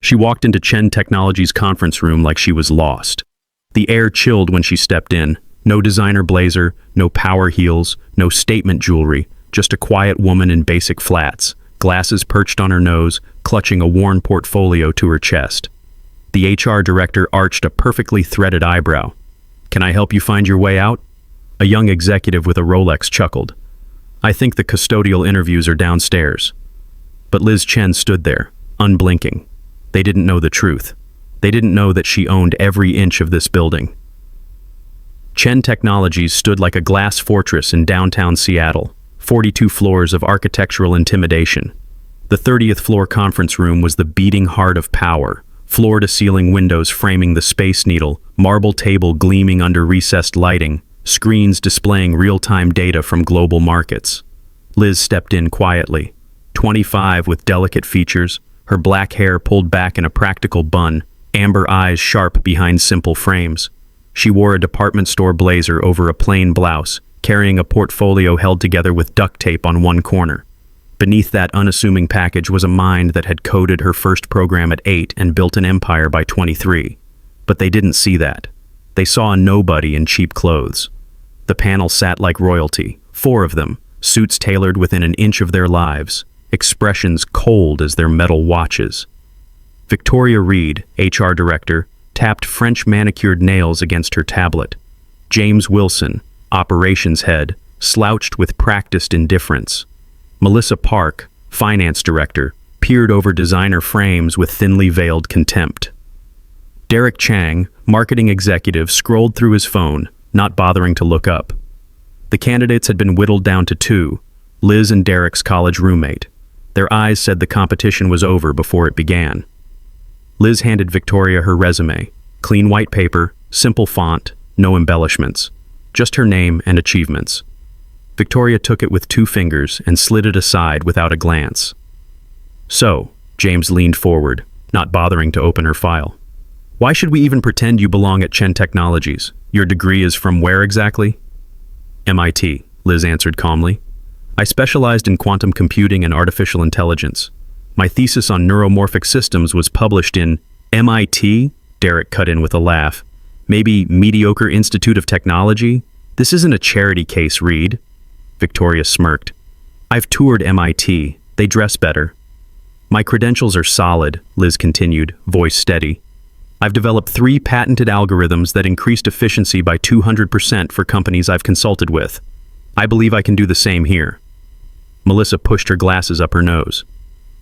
She walked into Chen Technologies' conference room like she was lost. The air chilled when she stepped in. No designer blazer, no power heels, no statement jewelry, just a quiet woman in basic flats, glasses perched on her nose, clutching a worn portfolio to her chest. The HR director arched a perfectly threaded eyebrow. "Can I help you find your way out?" A young executive with a Rolex chuckled. "I think the custodial interviews are downstairs." But Liz Chen stood there, unblinking. They didn't know the truth. They didn't know that she owned every inch of this building. Chen Technologies stood like a glass fortress in downtown Seattle, 42 floors of architectural intimidation. The 30th floor conference room was the beating heart of power, floor-to-ceiling windows framing the Space Needle, marble table gleaming under recessed lighting, screens displaying real-time data from global markets. Liz stepped in quietly, 25 with delicate features, her black hair pulled back in a practical bun, amber eyes sharp behind simple frames. She wore a department store blazer over a plain blouse, carrying a portfolio held together with duct tape on one corner. Beneath that unassuming package was a mind that had coded her first program at 8 and built an empire by 23. But they didn't see that. They saw a nobody in cheap clothes. The panel sat like royalty, 4 of them, suits tailored within an inch of their lives, expressions cold as their metal watches. Victoria Reed, HR director, tapped French manicured nails against her tablet. James Wilson, operations head, slouched with practiced indifference. Melissa Park, finance director, peered over designer frames with thinly veiled contempt. Derek Chang, marketing executive, scrolled through his phone, not bothering to look up. The candidates had been whittled down to 2, Liz and Derek's college roommate. Their eyes said the competition was over before it began. Liz handed Victoria her resume, clean white paper, simple font, no embellishments, just her name and achievements. Victoria took it with 2 fingers and slid it aside without a glance. "So," James leaned forward, not bothering to open her file. "Why should we even pretend you belong at Chen Technologies? Your degree is from where exactly?" "MIT," Liz answered calmly. "I specialized in quantum computing and artificial intelligence. My thesis on neuromorphic systems was published in—" "MIT?" Derek cut in with a laugh. "Maybe Mediocre Institute of Technology? This isn't a charity case, Reed." Victoria smirked. "I've toured MIT. They dress better." "My credentials are solid," Liz continued, voice steady. "I've developed 3 patented algorithms that increased efficiency by 200% for companies I've consulted with. I believe I can do the same here." Melissa pushed her glasses up her nose.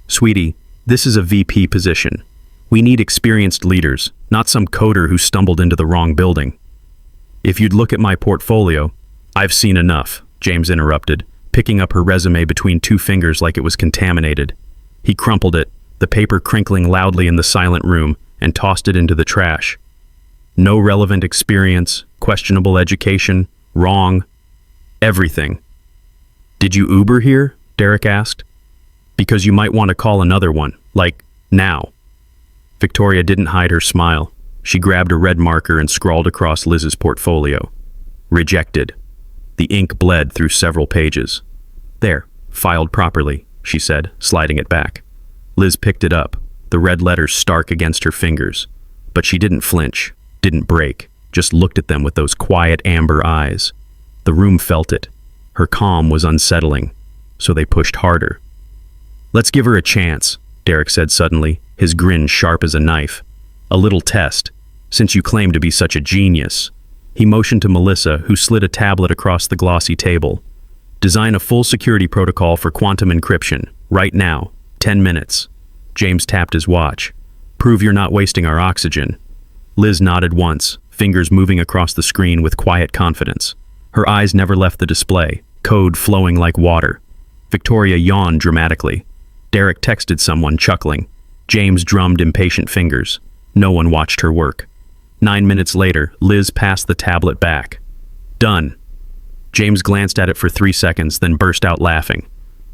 "Sweetie, this is a VP position. We need experienced leaders, not some coder who stumbled into the wrong building." "If you'd look at my portfolio—" "I've seen enough," James interrupted, picking up her resume between 2 fingers like it was contaminated. He crumpled it, the paper crinkling loudly in the silent room, and tossed it into the trash. "No relevant experience, questionable education, wrong. Everything." "Did you Uber here?" Derek asked. "Because you might want to call another one, like, now." Victoria didn't hide her smile. She grabbed a red marker and scrawled across Liz's portfolio. "Rejected." The ink bled through several pages. "There, filed properly," she said, sliding it back. Liz picked it up, the red letters stark against her fingers. But she didn't flinch, didn't break, just looked at them with those quiet amber eyes. The room felt it. Her calm was unsettling, so they pushed harder. "Let's give her a chance," Derek said suddenly, his grin sharp as a knife. "A little test, since you claim to be such a genius." He motioned to Melissa, who slid a tablet across the glossy table. "Design a full security protocol for quantum encryption, right now, 10 minutes. James tapped his watch. "Prove you're not wasting our oxygen." Liz nodded once, fingers moving across the screen with quiet confidence. Her eyes never left the display, code flowing like water. Victoria yawned dramatically. Derek texted someone, chuckling. James drummed impatient fingers. No one watched her work. 9 minutes later, Liz passed the tablet back. "Done." James glanced at it for 3 seconds, then burst out laughing.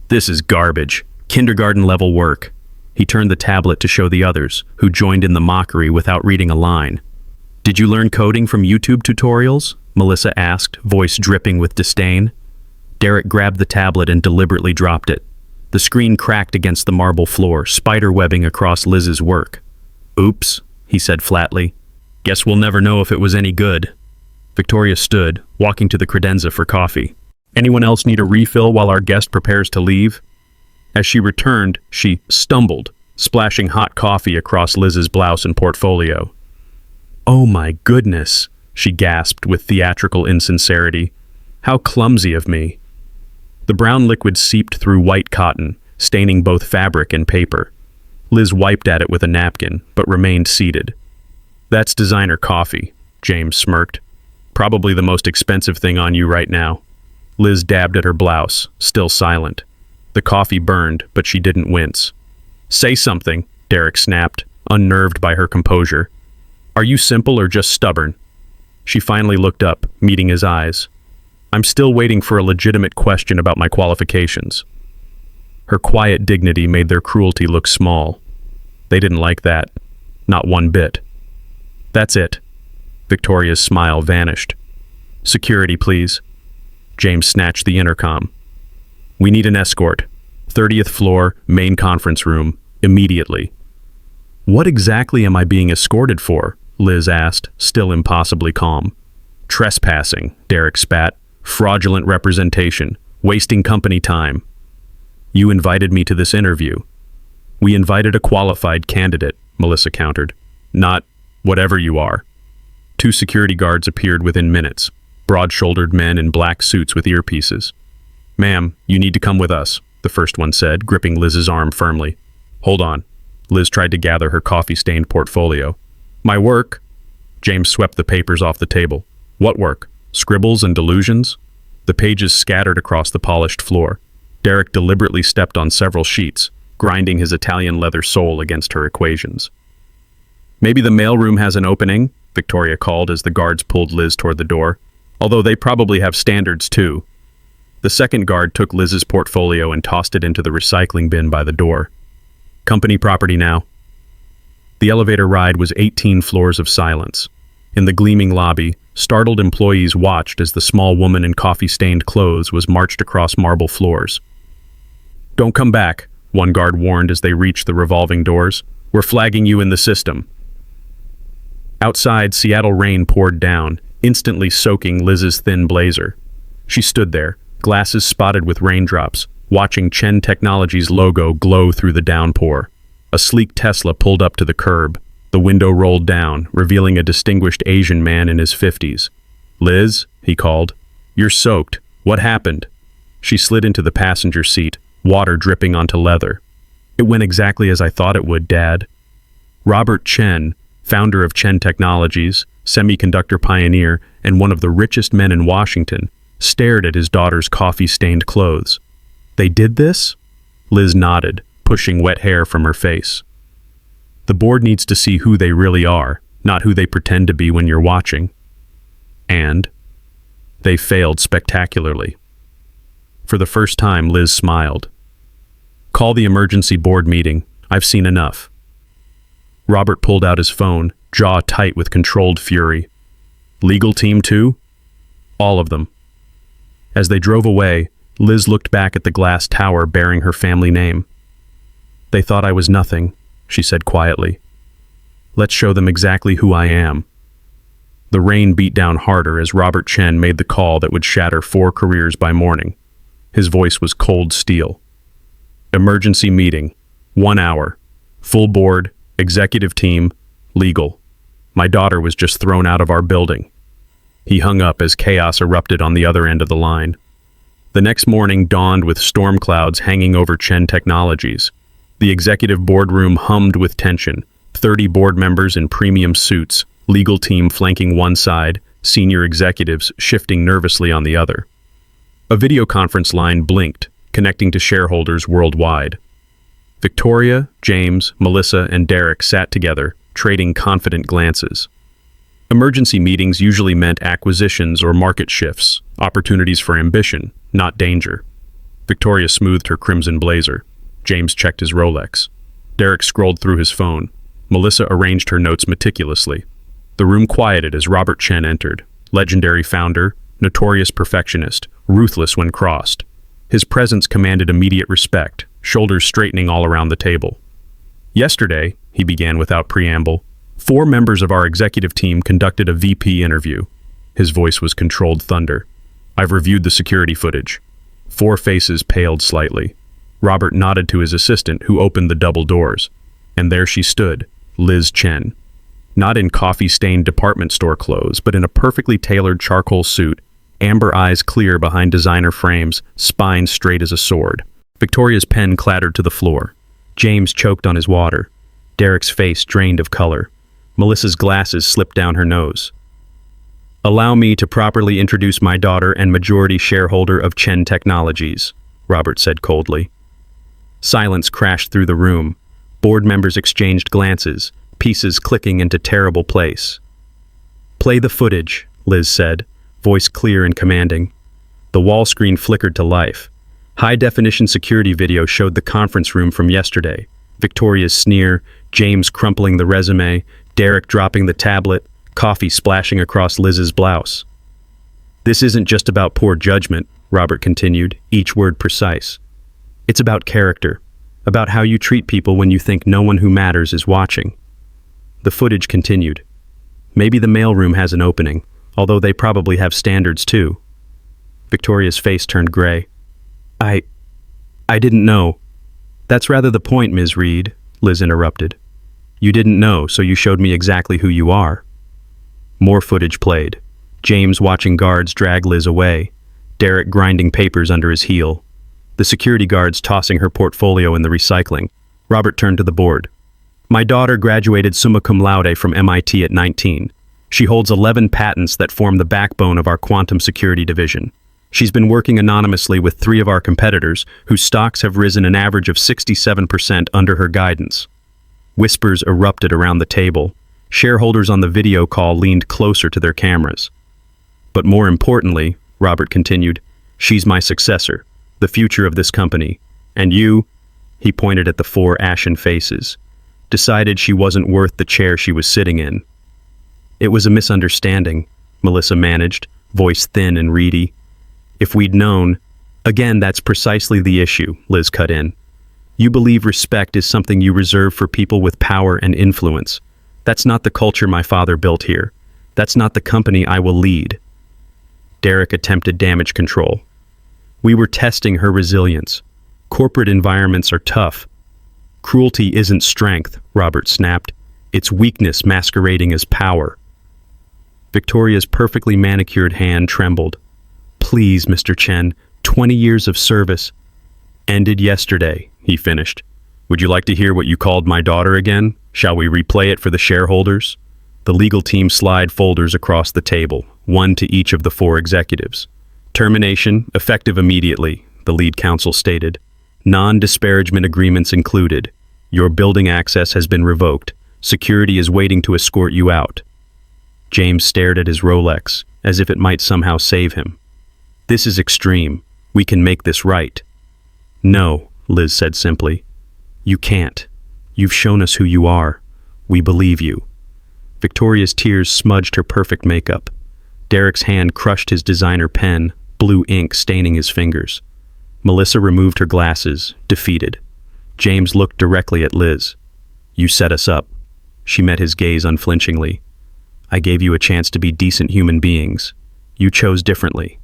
"This is garbage. Kindergarten-level work." He turned the tablet to show the others, who joined in the mockery without reading a line. "Did you learn coding from YouTube tutorials?" Melissa asked, voice dripping with disdain. Derek grabbed the tablet and deliberately dropped it. The screen cracked against the marble floor, spider-webbing across Liz's work. Oops, he said flatly. Guess we'll never know if it was any good. Victoria stood, walking to the credenza for coffee. Anyone else need a refill while our guest prepares to leave? As she returned, she stumbled, splashing hot coffee across Liz's blouse and portfolio. Oh my goodness, she gasped with theatrical insincerity. How clumsy of me. The brown liquid seeped through white cotton, staining both fabric and paper. Liz wiped at it with a napkin, but remained seated. That's designer coffee, James smirked. Probably the most expensive thing on you right now. Liz dabbed at her blouse, still silent. The coffee burned, but she didn't wince. Say something, Derek snapped, unnerved by her composure. Are you simple or just stubborn? She finally looked up, meeting his eyes. I'm still waiting for a legitimate question about my qualifications. Her quiet dignity made their cruelty look small. They didn't like that. Not one bit. That's it. Victoria's smile vanished. Security, please. James snatched the intercom. We need an escort. 30th floor, main conference room, immediately. What exactly am I being escorted for? Liz asked, still impossibly calm. Trespassing, Derek spat. Fraudulent representation. Wasting company time. You invited me to this interview. We invited a qualified candidate, Melissa countered. Not whatever you are. 2 security guards appeared within minutes, broad-shouldered men in black suits with earpieces. Ma'am, you need to come with us, the first one said, gripping Liz's arm firmly. Hold on. Liz tried to gather her coffee-stained portfolio. My work? James swept the papers off the table. What work? Scribbles and delusions? The pages scattered across the polished floor. Derek deliberately stepped on several sheets, grinding his Italian leather sole against her equations. Maybe the mailroom has an opening, Victoria called as the guards pulled Liz toward the door, although they probably have standards too. The second guard took Liz's portfolio and tossed it into the recycling bin by the door. Company property now. The elevator ride was 18 floors of silence. In the gleaming lobby, startled employees watched as the small woman in coffee-stained clothes was marched across marble floors. Don't come back, one guard warned as they reached the revolving doors. We're flagging you in the system. Outside, Seattle rain poured down, instantly soaking Liz's thin blazer. She stood there, glasses spotted with raindrops, watching Chen Technologies' logo glow through the downpour. A sleek Tesla pulled up to the curb. The window rolled down, revealing a distinguished Asian man in his 50s. Liz, he called. You're soaked. What happened? She slid into the passenger seat, water dripping onto leather. It went exactly as I thought it would, Dad. Robert Chen, founder of Chen Technologies, semiconductor pioneer, and one of the richest men in Washington, stared at his daughter's coffee-stained clothes. They did this? Liz nodded, pushing wet hair from her face. The board needs to see who they really are, not who they pretend to be when you're watching. And they failed spectacularly. For the first time, Liz smiled. Call the emergency board meeting. I've seen enough. Robert pulled out his phone, jaw tight with controlled fury. Legal team too? All of them. As they drove away, Liz looked back at the glass tower bearing her family name. They thought I was nothing, she said quietly. Let's show them exactly who I am. The rain beat down harder as Robert Chen made the call that would shatter 4 careers by morning. His voice was cold steel. Emergency meeting. 1 hour. Full board, executive team, legal. My daughter was just thrown out of our building. He hung up as chaos erupted on the other end of the line. The next morning dawned with storm clouds hanging over Chen Technologies. The executive boardroom hummed with tension, 30 board members in premium suits, legal team flanking one side, senior executives shifting nervously on the other. A video conference line blinked, connecting to shareholders worldwide. Victoria, James, Melissa, and Derek sat together, trading confident glances. Emergency meetings usually meant acquisitions or market shifts, opportunities for ambition, not danger. Victoria smoothed her crimson blazer. James checked his Rolex. Derek scrolled through his phone. Melissa arranged her notes meticulously. The room quieted as Robert Chen entered. Legendary founder, notorious perfectionist, ruthless when crossed. His presence commanded immediate respect, shoulders straightening all around the table. Yesterday, he began without preamble. 4 members of our executive team conducted a VP interview. His voice was controlled thunder. I've reviewed the security footage. 4 faces paled slightly. Robert nodded to his assistant, who opened the double doors. And there she stood, Liz Chen. Not in coffee-stained department store clothes, but in a perfectly tailored charcoal suit, amber eyes clear behind designer frames, spine straight as a sword. Victoria's pen clattered to the floor. James choked on his water. Derek's face drained of color. Melissa's glasses slipped down her nose. Allow me to properly introduce my daughter and majority shareholder of Chen Technologies, Robert said coldly. Silence crashed through the room. Board members exchanged glances, pieces clicking into terrible place. Play the footage, Liz said, voice clear and commanding. The wall screen flickered to life. High-definition security video showed the conference room from yesterday. Victoria's sneer, James crumpling the resume, Derek dropping the tablet, coffee splashing across Liz's blouse. This isn't just about poor judgment, Robert continued, each word precise. It's about character, about how you treat people when you think no one who matters is watching. The footage continued. Maybe the mailroom has an opening, although they probably have standards too. Victoria's face turned gray. I didn't know. That's rather the point, Ms. Reed, Liz interrupted. You didn't know, so you showed me exactly who you are. More footage played. James watching guards drag Liz away. Derek grinding papers under his heel. The security guards tossing her portfolio in the recycling. Robert turned to the board. My daughter graduated summa cum laude from MIT at 19. She holds 11 patents that form the backbone of our quantum security division. She's been working anonymously with 3 of our competitors, whose stocks have risen an average of 67% under her guidance. Whispers erupted around the table. Shareholders on the video call leaned closer to their cameras. But more importantly, Robert continued, she's my successor, the future of this company. And you, he pointed at the 4 ashen faces, decided she wasn't worth the chair she was sitting in. It was a misunderstanding, Melissa managed, voice thin and reedy. If we'd known, again, that's precisely the issue, Liz cut in. You believe respect is something you reserve for people with power and influence. That's not the culture my father built here. That's not the company I will lead. Derek attempted damage control. We were testing her resilience. Corporate environments are tough. Cruelty isn't strength, Robert snapped. It's weakness masquerading as power. Victoria's perfectly manicured hand trembled. Please, Mr. Chen, 20 years of service. Ended yesterday, he finished. Would you like to hear what you called my daughter again? Shall we replay it for the shareholders? The legal team slid folders across the table, 1 to each of the 4 executives. Termination, effective immediately, the lead counsel stated. Non-disparagement agreements included. Your building access has been revoked. Security is waiting to escort you out. James stared at his Rolex, as if it might somehow save him. This is extreme. We can make this right. No, Liz said simply. You can't. You've shown us who you are. We believe you. Victoria's tears smudged her perfect makeup. Derek's hand crushed his designer pen, blue ink staining his fingers. Melissa removed her glasses, defeated. James looked directly at Liz. You set us up. She met his gaze unflinchingly. I gave you a chance to be decent human beings. You chose differently.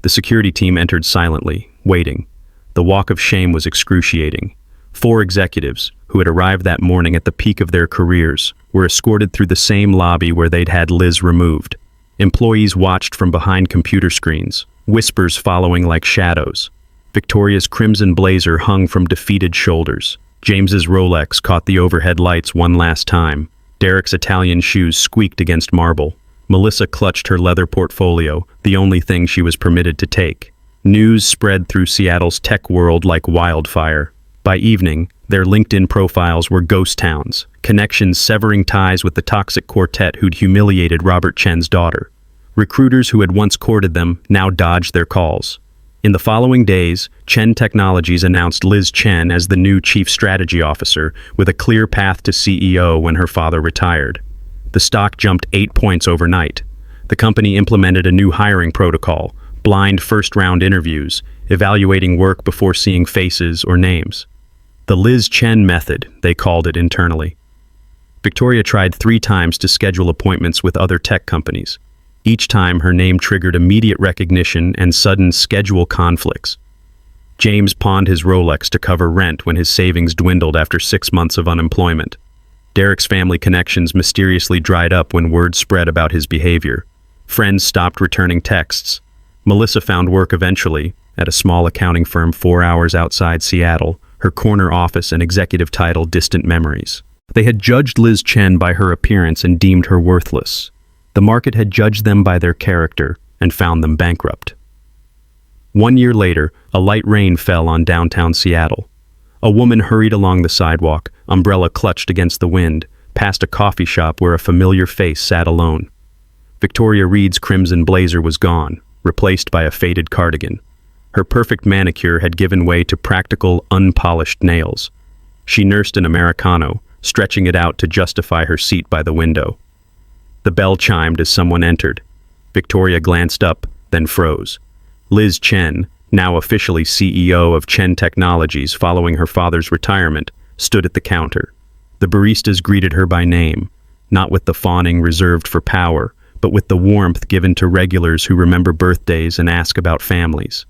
The security team entered silently, waiting. The walk of shame was excruciating. 4 executives, who had arrived that morning at the peak of their careers, were escorted through the same lobby where they'd had Liz removed. Employees watched from behind computer screens, whispers following like shadows. Victoria's crimson blazer hung from defeated shoulders. James's Rolex caught the overhead lights one last time. Derek's Italian shoes squeaked against marble. Melissa clutched her leather portfolio, the only thing she was permitted to take. News spread through Seattle's tech world like wildfire. By evening, their LinkedIn profiles were ghost towns, connections severing ties with the toxic quartet who'd humiliated Robert Chen's daughter. Recruiters who had once courted them now dodged their calls. In the following days, Chen Technologies announced Liz Chen as the new Chief Strategy Officer, with a clear path to CEO when her father retired. The stock jumped 8 points overnight. The company implemented a new hiring protocol, blind first-round interviews, evaluating work before seeing faces or names. The Liz Chen method, they called it internally. Victoria tried 3 times to schedule appointments with other tech companies. Each time, her name triggered immediate recognition and sudden schedule conflicts. James pawned his Rolex to cover rent when his savings dwindled after 6 months of unemployment. Derek's family connections mysteriously dried up when word spread about his behavior. Friends stopped returning texts. Melissa found work eventually, at a small accounting firm 4 hours outside Seattle, her corner office and executive title distant memories. They had judged Liz Chen by her appearance and deemed her worthless. The market had judged them by their character and found them bankrupt. 1 year later, a light rain fell on downtown Seattle. A woman hurried along the sidewalk, umbrella clutched against the wind, past a coffee shop where a familiar face sat alone. Victoria Reed's crimson blazer was gone, replaced by a faded cardigan. Her perfect manicure had given way to practical, unpolished nails. She nursed an Americano, stretching it out to justify her seat by the window. The bell chimed as someone entered. Victoria glanced up, then froze. Liz Chen, now officially CEO of Chen Technologies following her father's retirement, stood at the counter. The baristas greeted her by name, not with the fawning reserved for power, but with the warmth given to regulars who remember birthdays and ask about families.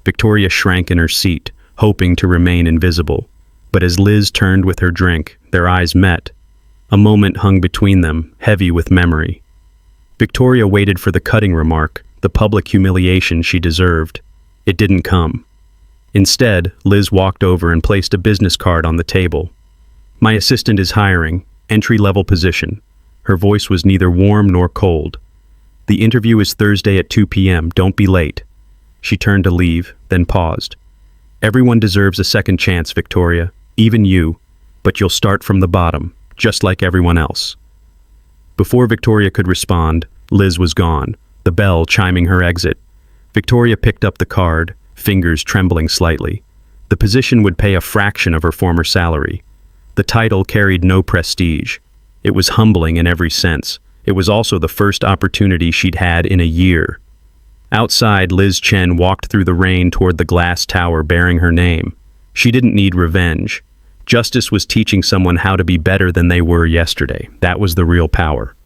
Victoria shrank in her seat, hoping to remain invisible. But as Liz turned with her drink, their eyes met. A moment hung between them, heavy with memory. Victoria waited for the cutting remark, the public humiliation she deserved. It didn't come. Instead, Liz walked over and placed a business card on the table. "My assistant is hiring, entry-level position." Her voice was neither warm nor cold. "The interview is Thursday at 2 p.m. Don't be late." She turned to leave, then paused. "Everyone deserves a second chance, Victoria, even you, but you'll start from the bottom, just like everyone else." Before Victoria could respond, Liz was gone, the bell chiming her exit. Victoria picked up the card, fingers trembling slightly. The position would pay a fraction of her former salary. The title carried no prestige. It was humbling in every sense. It was also the first opportunity she'd had in a year. Outside, Liz Chen walked through the rain toward the glass tower bearing her name. She didn't need revenge. Justice was teaching someone how to be better than they were yesterday. That was the real power.